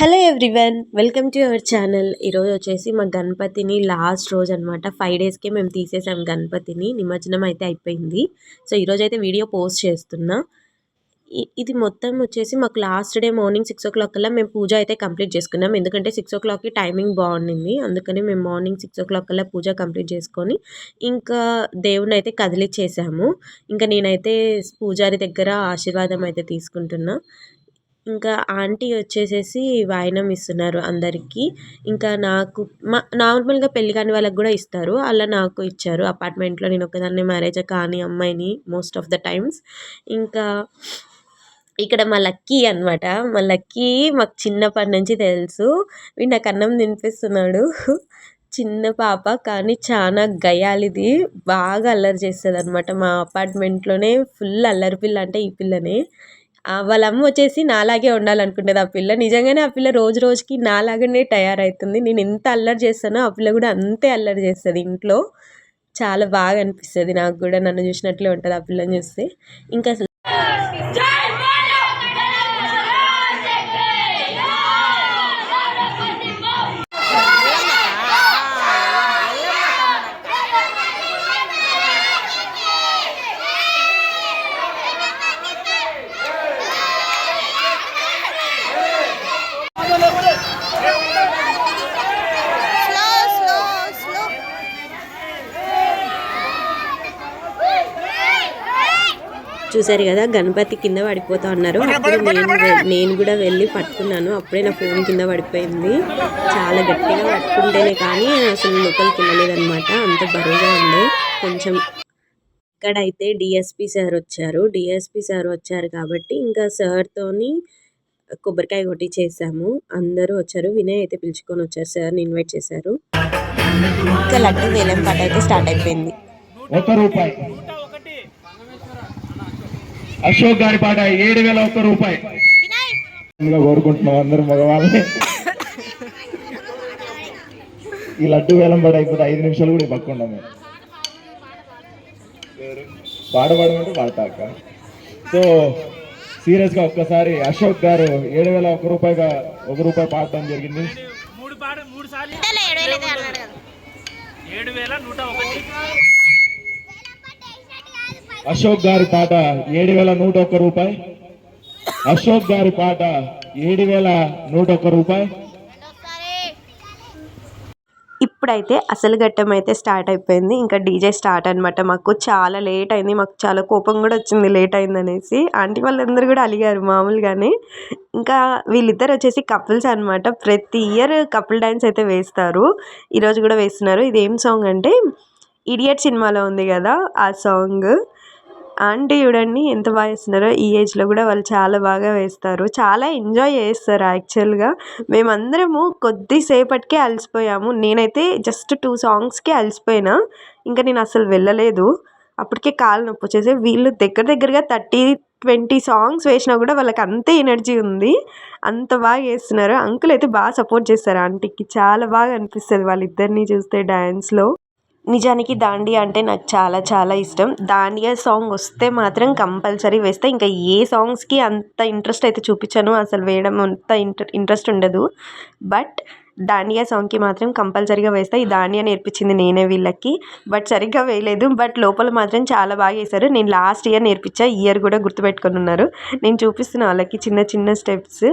Hello everyone, welcome to our channel. ఈరోజు వచ్చేసి మా గణపతిని లాస్ట్ రోజు అనమాట. 5 డేస్కే మేము తీసేసాం గణపతిని. నిమజ్జనం అయితే అయిపోయింది. సో ఈరోజు అయితే వీడియో పోస్ట్ చేస్తున్నా. ఇది మొత్తం వచ్చేసి మాకు లాస్ట్ డే మార్నింగ్ 6 o'clock కల్లా మేము పూజ అయితే కంప్లీట్ చేసుకున్నాం. ఎందుకంటే 6 o'clockకి టైమింగ్ బాగుండింది. అందుకని మేము మార్నింగ్ 6 o'clock కల్లా పూజ కంప్లీట్ చేసుకొని ఇంకా దేవుడిని అయితే కదిలిచ్చేసాము. ఇంకా నేనైతే పూజారి దగ్గర ఆశీర్వాదం అయితే తీసుకుంటున్నా. ఇంకా ఆంటీ వచ్చేసేసి వాయినం ఇస్తున్నారు అందరికీ. ఇంకా నాకు నార్మల్‌గా పెళ్లి కాని వాళ్ళకి గూడా ఇస్తారు. అలా నాకు ఇచ్చారు. అపార్ట్మెంట్‌లో నేను ఒక్కదాన్నే మ్యారేజ్ కాని అమ్మాయిని మోస్ట్ ఆఫ్ ద టైమ్స్. ఇంకా ఇక్కడ మా లక్కీ అనమాట. మా లక్కీ మాకు చిన్నప్పటి నుంచి తెలుసు. వీడు నాకు అన్నం తినిపిస్తున్నాడు. చిన్న పాప కానీ చాలా గయ్యాళిది. బాగా అల్లరి చేస్తదనమాట. మా అపార్ట్మెంట్‌లోనే ఫుల్ అల్లరి పిల్ల అంటే ఈ పిల్లనే. వాళ్ళ అమ్మ వచ్చేసి నాలాగే ఉండాలనుకుంటది ఆ పిల్ల. నిజంగానే ఆ పిల్ల రోజు రోజుకి నాలాగానే తయారవుతుంది. నేను ఎంత అల్లరి చేస్తానో ఆ పిల్ల కూడా అంతే అల్లరి చేస్తది ఇంట్లో. చాలా బాగా అనిపిస్తది నాకు కూడా. నన్ను చూసినట్లే ఉంటది ఆ పిల్లని చూస్తే. ఇంకా అసలు చూసారు కదా, గణపతి కింద పడిపోతా ఉన్నారు. అప్పుడు నేను కూడా వెళ్ళి పట్టుకున్నాను. అప్పుడే నా ఫోన్ కింద పడిపోయింది. చాలా గట్టిగా పట్టుకుంటేనే కానీ అసలు లోపలికి వెళ్ళలేదన్నమాట. అంత బరువుగా ఉండే కొంచెం. ఇక్కడైతే డిఎస్పి సార్ వచ్చారు కాబట్టి ఇంకా సార్తోని కొబ్బరికాయ కొట్టి చేసాము. అందరూ వచ్చారు. వినయ్ అయితే పిలుచుకొని వచ్చారు. సార్ని ఇన్వైట్ చేశారు. ఇంకా లడ్డు వేలం పాట అయితే స్టార్ట్ అయిపోయింది. అశోక్ గారి పాట 7,001 రూపాయలు కోరుకుంటున్నాం అందరూ మగవాళ్ళని. ఈ లడ్డు వేలం పాట అయిపోతే 5 నిమిషాలు కూడా పట్టుకున్నాం మేము. పాడమంటే పాడతాక. సో సీరియస్ గా ఒక్కసారి అశోక్ గారు 7,001 రూపాయగా ₹1 పాడటం జరిగింది. అశోక్ గారి పాట 7,101 రూపాయలు. అశోక్ గారి పాట 7,101 రూపాయలు. ఇప్పుడైతే అసలు ఘట్టం అయితే స్టార్ట్ అయిపోయింది. ఇంకా డీజే స్టార్ట్ అనమాట. మాకు చాలా లేట్ అయింది. మాకు చాలా కోపం కూడా వచ్చింది లేట్ అయిందనేసి. ఆంటీ వాళ్ళందరూ కూడా అలిగారు మామూలుగానే. ఇంకా వీళ్ళిద్దరు వచ్చేసి కపుల్స్ అనమాట. ప్రతి ఇయర్ కపుల్ డ్యాన్స్ అయితే వేస్తారు. ఈరోజు కూడా వేస్తున్నారు. ఇది ఏం సాంగ్ అంటే ఇడియట్ సినిమాలో ఉంది కదా ఆ సాంగ్. ఆంటీ చూడండి ఎంత బాగా వేస్తున్నారో. ఈ ఏజ్లో కూడా వాళ్ళు చాలా బాగా వేస్తారు. చాలా ఎంజాయ్ చేస్తారు యాక్చువల్గా. మేమందరము కొద్దిసేపటికే అలసిపోయాము. నేనైతే జస్ట్ 2 సాంగ్స్కే అలసిపోయినా. ఇంకా నేను అసలు వెళ్ళలేదు. అప్పటికే కాలు నొప్పి వచ్చేసి. వీళ్ళు దగ్గరగా 30-20 సాంగ్స్ వేసినా కూడా వాళ్ళకి అంతే ఎనర్జీ ఉంది. అంత బాగా వేస్తున్నారు. అంకుల్ అయితే బాగా సపోర్ట్ చేస్తారు ఆంటీకి. చాలా బాగా అనిపిస్తుంది వాళ్ళిద్దరిని చూస్తే డ్యాన్స్లో. నిజానికి దాండియా అంటే నాకు చాలా ఇష్టం. దాండియా సాంగ్ వస్తే మాత్రం కంపల్సరీ వేస్తా. ఇంకా ఏ సాంగ్స్కి అంత ఇంట్రెస్ట్ అయితే చూపించను. అసలు వేయడం అంత ఇంట్రెస్ట్ ఉండదు. బట్ దాండియా సాంగ్కి మాత్రం కంపల్సరీగా వేస్తా. ఈ దాండియా నేర్పించింది నేనే వీళ్ళకి. బట్ సరిగ్గా వేయలేదు. బట్ లోపల మాత్రం చాలా బాగా వేశారు. నేను లాస్ట్ ఇయర్ నేర్పించా. ఈ ఇయర్ కూడా గుర్తుపెట్టుకొని ఉన్నారు. నేను చూపిస్తున్నా వాళ్ళకి చిన్న స్టెప్స్.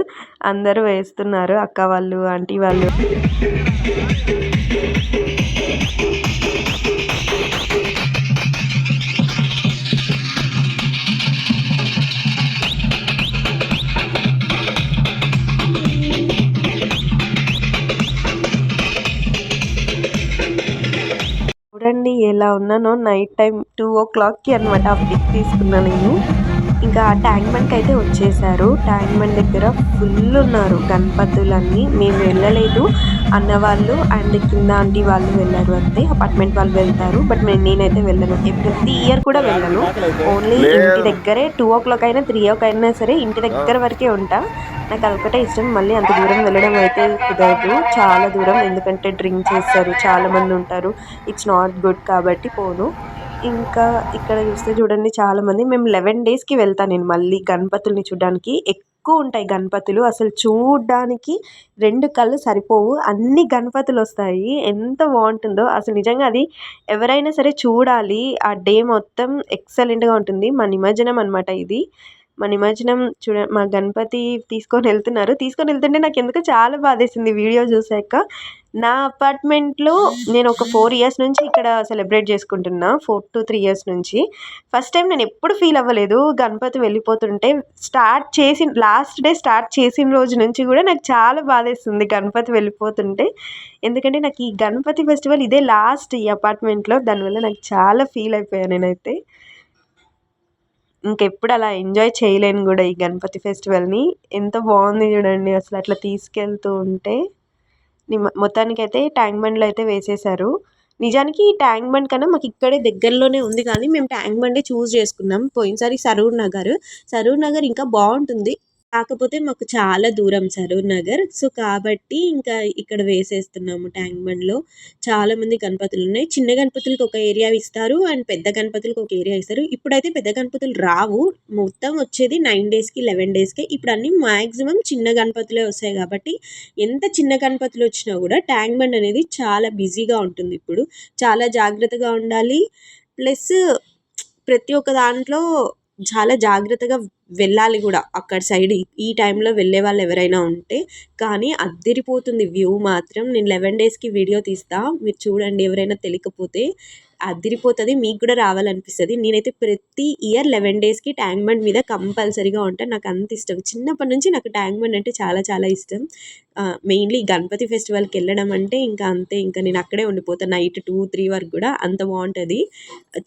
అందరూ వేస్తున్నారు. అక్క వాళ్ళు, ఆంటీ వాళ్ళు. చూడండి ఎలా ఉన్నానో. నైట్ టైం 2 o'clockకి అనమాట ఆ పిక్ తీసుకున్నా నేను. ఇంకా ట్యాంక్ బండ్కి అయితే వచ్చేసారు. ట్యాంక్ బండ్ దగ్గర ఫుల్ ఉన్నారు గణపతులన్నీ. మేము వెళ్ళలేదు. అన్నవాళ్ళు అండ్ కింద ఆంటీ వాళ్ళు వెళ్ళారు అంతే. అపార్ట్మెంట్ వాళ్ళు వెళ్తారు. బట్ నేనైతే వెళ్ళను. ప్రతి ఇయర్ కూడా వెళ్ళను. ఓన్లీ ఇంటి దగ్గరే 2 o'clock అయినా 3 o'clock అయినా సరే ఇంటి దగ్గర వరకే ఉంటా. నాకు అదొకటే ఇష్టం. మళ్ళీ అంత దూరం వెళ్ళడం అయితే కుదరదు. చాలా దూరం. ఎందుకంటే డ్రింక్ చేస్తారు, చాలామంది ఉంటారు. ఇట్స్ నాట్ గుడ్ కాబట్టి పోను. ఇంకా ఇక్కడ చూస్తే చూడండి చాలామంది. మేము 11 డేస్కి వెళ్తాను నేను మళ్ళీ గణపతుల్ని చూడడానికి. ఎక్కువ ఉంటాయి గణపతులు. అసలు చూడ్డానికి 2 కళ్ళు సరిపోవు. అన్ని గణపతులు వస్తాయి. ఎంత బాగుంటుందో అసలు నిజంగా అది ఎవరైనా సరే చూడాలి. ఆ డే మొత్తం ఎక్సలెంట్‌గా ఉంటుంది. మా నిమజ్జనం అనమాట ఇది. మా నిమజ్జనం మా గణపతి తీసుకొని వెళ్తుంటే నాకెందుకో చాలా బాధేసింది వీడియో చూసాక. నా అపార్ట్మెంట్‌లో నేను ఒక 4 ఇయర్స్ నుంచి ఇక్కడ సెలబ్రేట్ చేసుకుంటున్నా. 4-3 ఇయర్స్ నుంచి. ఫస్ట్ టైం నేను ఎప్పుడు ఫీల్ అవ్వలేదు. గణపతి వెళ్ళిపోతుంటే లాస్ట్ డే స్టార్ట్ చేసిన రోజు నుంచి కూడా నాకు చాలా బాధేస్తుంది గణపతి వెళ్ళిపోతుంటే. ఎందుకంటే నాకు ఈ గణపతి ఫెస్టివల్ ఇదే లాస్ట్ ఈ అపార్ట్మెంట్‌లో. దానివల్ల నాకు చాలా ఫీల్ అయిపోయా నేనైతే. ఇంకెప్పుడు అలా ఎంజాయ్ చేయలేను గూడా ఈ గణపతి ఫెస్టివల్‌ని. ఎంత బావుంది చూడండి అసలు అట్లా తీసుకెళ్తూ ఉంటే. మొత్తానికైతే ట్యాంక్ బండ్‌లో అయితే వేసేశారు. నిజానికి ఈ ట్యాంక్ బండ్ కన్నా మాకు ఇక్కడే దగ్గరలోనే ఉంది కానీ మేము ట్యాంక్ బండే చూజ్ చేసుకున్నాం. పోయినసారి సరూర్ నగర్ ఇంకా బావుంటుంది. కాకపోతే మాకు చాలా దూరం సరూర్ నగర్. సో, కాబట్టి ఇంకా ఇక్కడ వేసేస్తున్నాము ట్యాంక్ బండ్‌లో. చాలామంది గణపతులున్నాయి. చిన్న గణపతులకి ఒక ఏరియా ఇస్తారు. అండ్ పెద్ద గణపతులకి ఒక ఏరియా ఇస్తారు. ఇప్పుడైతే పెద్ద గణపతులు రావు. మొత్తం వచ్చేది 9 డేస్‌కి, 11 డేస్‌కే. ఇప్పుడు అన్నీ మాక్సిమం చిన్న గణపతులే వస్తాయి కాబట్టి ఎంత చిన్న గణపతులు వచ్చినా కూడా ట్యాంక్ బండ్ అనేది చాలా బిజీగా ఉంటుంది ఇప్పుడు. చాలా జాగ్రత్తగా ఉండాలి. ప్లస్ ప్రతి ఒక్క దాంట్లో చాలా జాగ్రత్తగా వెళ్ళాలి కూడా అక్కడ సైడ్ ఈ టైంలో వెళ్ళే వాళ్ళు ఎవరైనా ఉంటే. కానీ అద్దిరిపోతుంది వ్యూ మాత్రం. నేను 11 డేస్‌కి వీడియో తీస్తా. మీరు చూడండి ఎవరైనా తెలియకపోతే. అద్దిరిపోతుంది. మీకు కూడా రావాలనిపిస్తుంది. నేనైతే ప్రతి ఇయర్ 11 డేస్‌కి ట్యాంక్ బండ్ మీద కంపల్సరీగా ఉంటాను. నాకు అంత ఇష్టం. చిన్నప్పటి నుంచి నాకు ట్యాంక్ బండ్ అంటే చాలా చాలా ఇష్టం. మెయిన్లీ గణపతి ఫెస్టివల్‌కి వెళ్ళడం అంటే ఇంకా అంతే. ఇంకా నేను అక్కడే ఉండిపోతాను నైట్ 2-3 వరకు కూడా. అంత బాగుంటుంది.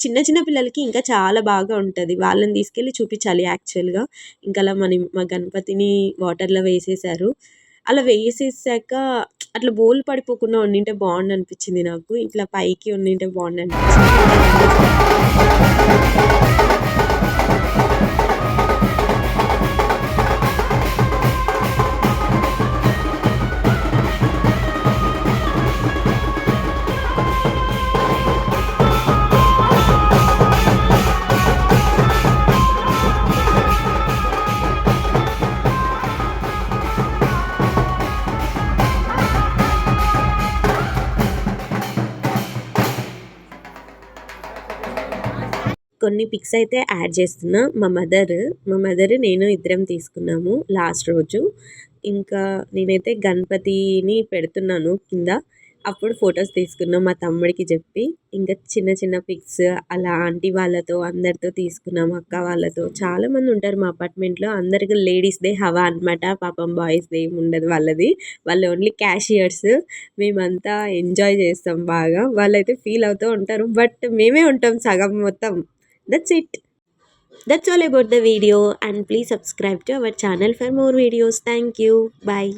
చిన్న చిన్న పిల్లలకి ఇంకా చాలా బాగా ఉంటుంది. వాళ్ళని తీసుకెళ్ళి చూపించాలి యాక్చువల్‌గా. ఇంకా అలా మా గణపతిని వాటర్‌లో వేసేశారు. అలా వేసేసాక అట్లా బోలు పడిపోకుండా ఉండింటే బాగుండనిపించింది నాకు. ఇట్లా పైకి ఉండింటే బాగుండనిపించింది. కొన్ని పిక్స్ అయితే యాడ్ చేస్తున్నా. మా మదర్ నేను ఇద్దరం తీసుకున్నాము లాస్ట్ రోజు. ఇంకా నేనైతే గణపతిని పెడుతున్నాను కింద. అప్పుడు ఫొటోస్ తీసుకున్నాం మా తమ్ముడికి చెప్పి. ఇంకా చిన్న చిన్న పిక్స్ అలా ఆంటీ వాళ్ళతో అందరితో తీసుకున్నాము. అక్క వాళ్ళతో. చాలామంది ఉంటారు మా అపార్ట్మెంట్‌లో. అందరికి లేడీస్‌దే హవా అనమాట. పాపం బాయ్స్‌ది ఏమి ఉండదు వాళ్ళది. వాళ్ళు ఓన్లీ క్యాషియర్స్. మేమంతా ఎంజాయ్ చేస్తాం బాగా. వాళ్ళైతే ఫీల్ అవుతూ ఉంటారు. బట్ మేమే ఉంటాం సగం మొత్తం. That's it. That's all about the video, and please subscribe to our channel for more videos. Thank you. Bye.